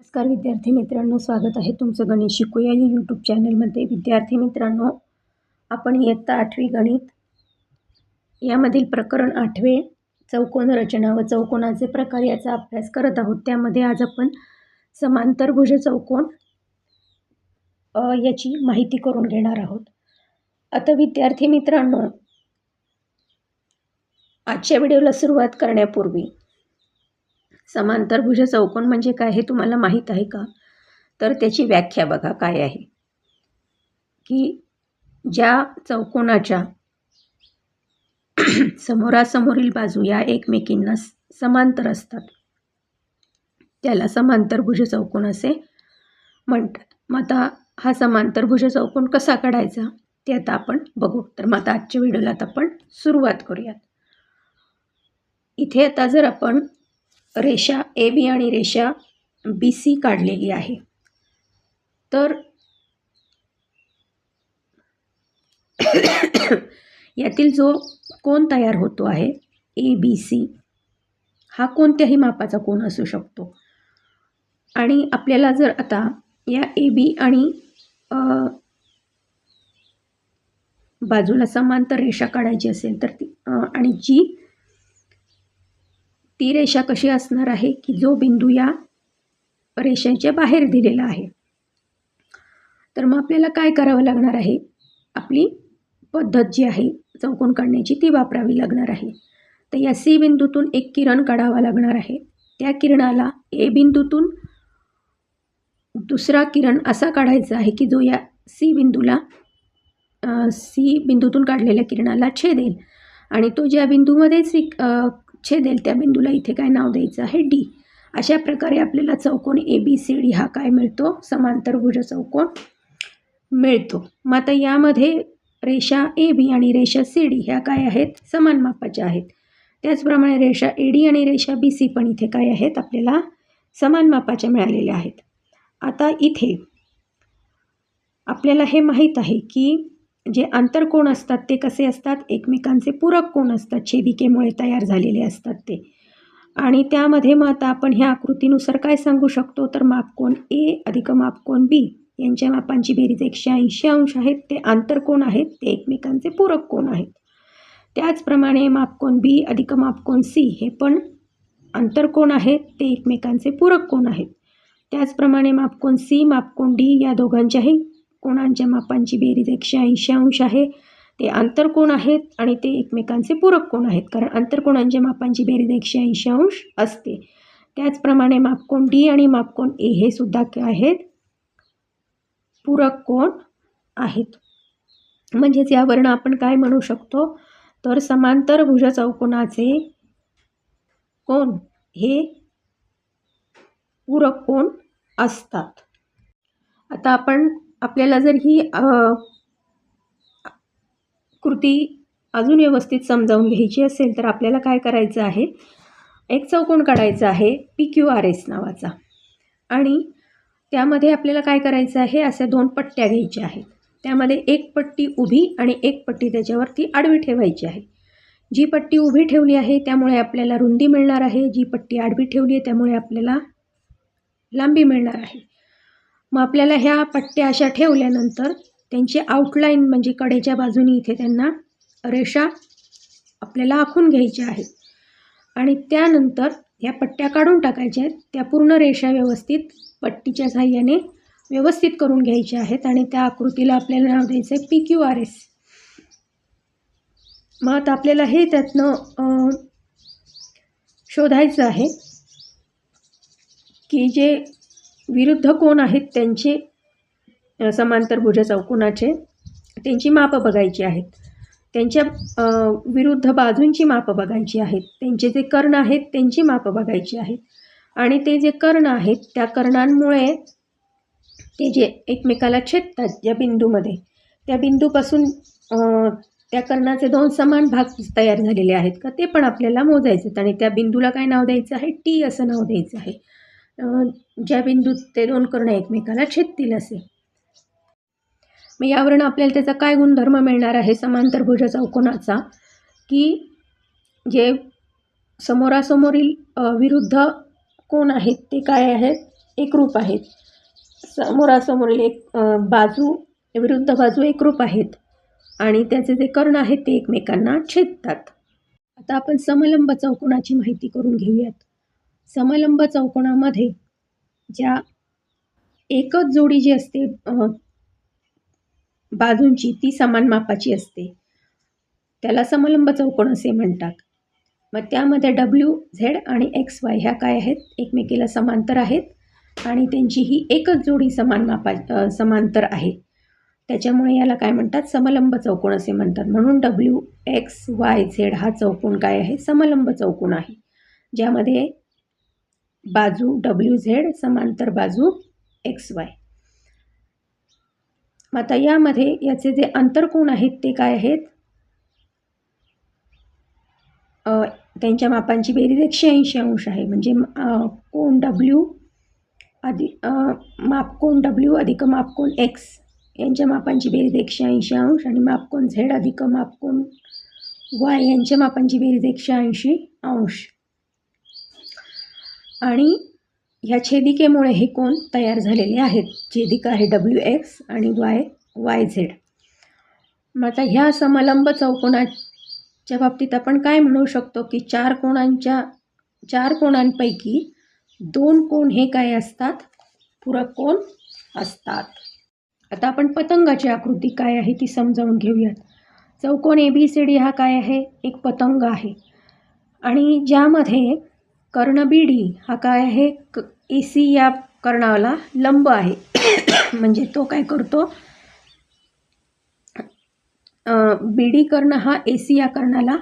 नमस्कार विद्यार्थी मित्रांनो, स्वागत आहे तुमचं गणित शिकूया या यूट्यूब चॅनलमध्ये. विद्यार्थी मित्रांनो, आपण इयत्ता 8वी गणित यामधील प्रकरण 8वे चौकोन रचना व चौकोनाचे प्रकार याचा अभ्यास करत आहोत. त्यामध्ये आज आपण समांतरभुज चौकोन याची माहिती करून घेणार आहोत. आता विद्यार्थी मित्रांनो, आजच्या व्हिडिओला सुरुवात करण्यापूर्वी समांतरभुज चौकोन म्हणजे काय हे तुम्हाला माहीत आहे का? तर त्याची व्याख्या बघा काय आहे की ज्या चौकोनाच्या समोरासमोरील बाजू या एकमेकींना समांतर असतात त्याला समांतरभुज चौकोन असे म्हणतात. मग आता हा समांतरभुज चौकोन कसा काढायचा ते आता आपण बघू. तर मग आता आजच्या व्हिडिओला आता आपण सुरुवात करूयात. इथे आता जर आपण रेषा ए बी आणि रेषा बी सी काढलेली आहे, तर यातील जो कोन तयार होतो आहे ए बी सी हा कोणत्याही मापाचा कोन असू शकतो. आणि आपल्याला जर आता या ए बी आणि बाजूला समांतर रेषा काढायची असेल तर आणि ती रेषा कशी असणार आहे की जो बिंदू या रेषेच्या बाहेर दिलेला आहे. तर मग आपल्याला काय करावं लागणार आहे? आपली पद्धत जी आहे चौकोन काढण्याची ती वापरावी लागणार आहे. तर या सी बिंदूतून एक किरण काढावा लागणार आहे. त्या किरणाला ए बिंदूतून दुसरा किरण असा काढायचा आहे की जो या सी बिंदूतून काढलेल्या किरणाला छेदेल आणि तो ज्या बिंदूमध्ये छेदेल त्या बिंदूला इथे काय नाव द्यायचं आहे? डी. अशा प्रकारे आपल्याला चौकोन ए बी सी डी हा काय मिळतो? समांतरभुज चौकोन मिळतो. मग आता यामध्ये रेषा ए बी आणि रेषा सी डी ह्या काय आहेत? समान मापाच्या आहेत. त्याचप्रमाणे रेषा ए डी आणि रेषा बी सी पण इथे काय आहेत? आपल्याला समान मापाच्या मिळालेल्या आहेत. आता इथे आपल्याला हे माहीत आहे की जे आंतरकोन असतात ते कसे असतात? एकमेकांचे पूरक कोन असतात, छेदिकेमुळे तयार झालेले असतात ते. आणि त्यामध्ये मग आता आपण ह्या आकृतीनुसार काय सांगू शकतो? तर मापकोन ए अधिक मापकोन बी यांच्या मापांची बेरीज 180 अंश आहेत. ते आंतरकोन आहेत, ते एकमेकांचे पूरक कोन आहेत. त्याचप्रमाणे मापकोन बी अधिक मापकोन सी हे पण आंतरकोन आहेत, ते एकमेकांचे पूरक कोन आहेत. त्याचप्रमाणे मापकोन सी मापकोन डी या दोघांच्याही कोणांच्या मापांची बेरीज 180 अंश आहे. ते आंतरकोन आहेत आणि ते एकमेकांचे पूरक कोन आहेत, कारण आंतरकोनांच्या मापांची बेरीज 180 अंश असते. त्याचप्रमाणे मापकोन डी आणि मापकोन ए हे सुद्धा काय आहेत? पूरक कोन आहेत. म्हणजेच यावरून आपण काय म्हणू शकतो? तर समांतरभुज चौकोनाचे कोन हे पूरक कोन असतात. आता आपल्याला जर ही कृती अजून व्यवस्थित समजावून घ्यायची असेल तर आपल्याला काय करायचं आहे? एक चौकोन काढायचा आहे PQRS नावाचा आणि त्यामध्ये आपल्याला काय करायचं आहे? अशा दोन पट्ट्या घ्यायच्या आहेत. त्यामध्ये एक पट्टी उभी आणि एक पट्टी त्याच्यावरती आडवी ठेवायची आहे. जी पट्टी उभी ठेवली आहे त्यामुळे आपल्याला रुंदी मिळणार आहे. जी पट्टी आडवी ठेवली आहे त्यामुळे आपल्याला लांबी मिळणार आहे. मग आपल्याला ह्या पट्ट्या अशा ठेवल्यानंतर त्यांची आउटलाईन म्हणजे कडेच्या बाजूनी इथे त्यांना रेषा आपल्याला आखून घ्यायच्या आहेत आणि त्यानंतर ह्या पट्ट्या काढून टाकायच्या आहेत. त्या पूर्ण रेषा व्यवस्थित पट्टीच्या साहाय्याने व्यवस्थित करून घ्यायच्या आहेत आणि त्या आकृतीला आपल्याला नाव द्यायचं आहे PQRS. मग आता आपल्याला हे त्यातनं शोधायचं आहे की जे विरुद्ध कोन आहेत त्यांचे समांतरभुज चौकोनाचे त्यांची मापं बघायची आहेत. त्यांच्या विरुद्ध बाजूंची मापं बघायची आहेत. त्यांचे जे कर्ण आहेत त्यांची मापं बघायची आहेत आणि ते जे कर्ण आहेत त्या कर्णांमुळे ते जे एकमेकाला छेदतात ज्या बिंदूमध्ये, त्या बिंदूपासून त्या कर्णाचे दोन समान भाग तयार झालेले आहेत का ते पण आपल्याला मोजायचे आणि त्या बिंदूला काय नाव द्यायचं आहे? टी असं नाव द्यायचं आहे. ज्या बिंदूत ते दोन कर्ण एकमेकाला छेदतील असे. मग यावरून आपल्याला त्याचा काय गुणधर्म मिळणार आहे समांतरभुज चौकोनाचा? की जे समोरासमोरील विरुद्ध कोन आहेत ते काय आहेत? एकरूप आहेत. समोरासमोरील बाजू विरुद्ध बाजू एकरूप आहेत आणि त्याचे जे कर्ण आहेत ते एकमेकांना छेदतात. आता आपण समलंब चौकोनाची माहिती करून घेऊयात. समलंब चौकोनामध्ये ज्या एकच जोडी जी असते बाजूंची ती समान मापाची असते, त्याला समलंब चौकोन असे म्हणतात. मग त्यामध्ये WZ आणि XY ह्या काय आहेत, एकमेकीला समांतर आहेत आणि त्यांची ही एकच जोडी समांतर आहे. त्याच्यामुळे याला काय म्हणतात, समलंब चौकोन असे म्हणतात. म्हणून WXYZ हा चौकोन काय आहे, समलंब चौकोन आहे, ज्यामध्ये बाजू WZ समांतर बाजू XY. मग आता यामध्ये याचे जे अंतरकोन आहेत ते काय आहेत, त्यांच्या मापांची बेरीज 180 अंश आहे. म्हणजे कोन W मापकोन W अधिक मापकोन X यांच्या मापांची बेरीज 180 अंश आणि मापकोन Z अधिक मापकोन Y यांच्या मापांची बेरीज 180 अंश. आणि ह्या छेदिकेमुळे हे कोन तयार झालेले आहेत. छेदिका आहे WX आणि YZ. मग आता ह्या समलंब चौकोनाच्या बाबतीत आपण काय म्हणू शकतो की चार कोणांपैकी 2 कोन हे काय असतात, पूरक कोन असतात. आता आपण पतंगाची आकृती काय आहे ती समजावून घेऊयात. चौकोन ABCD हा काय आहे, एक पतंग आहे आणि ज्यामध्ये कर्ण BD हा काय आहे, AC या कर्णाला लंब आहे. म्हणजे तो काय करतो, BD कर्ण हा AC या कर्णाला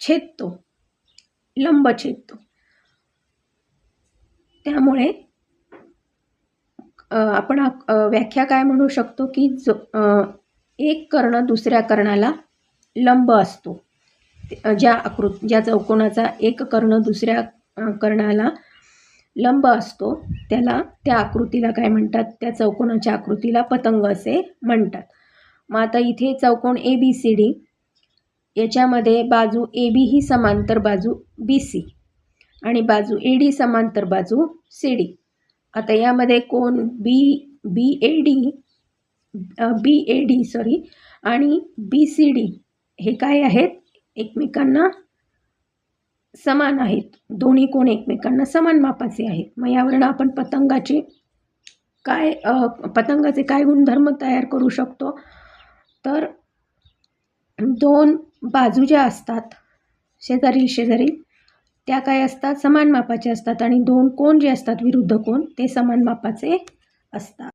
छेदतो, लंब छेदतो. त्यामुळे आपण व्याख्या काय म्हणू शकतो की एक कर्ण दुसऱ्या कर्णाला लंब असतो. ज्या चौकोनाचा एक कर्ण दुसऱ्या कर्णाला लंब असतो त्या आकृतीला काय म्हणतात, त्या चौकोनाच्या आकृतीला पतंग असे म्हणतात. मग आता इथे चौकोन ABCD याच्यामध्ये बाजू AB ही समांतर बाजू BC आणि बाजू AD समांतर बाजू CD. आता यामध्ये कोन BAD आणि BCD हे काय आहेत, एकमेकांना समान आहेत. दोन्ही कोन एकमेकांना समान मापाचे आहेत. मग यावरून आपण पतंगाचे काय गुणधर्म तयार करू शकतो, तर 2 बाजू ज्या असतात शेजारी त्या काय असतात, समान मापाचे असतात आणि 2 कोन जे असतात विरुद्ध कोन ते समान मापाचे असतात.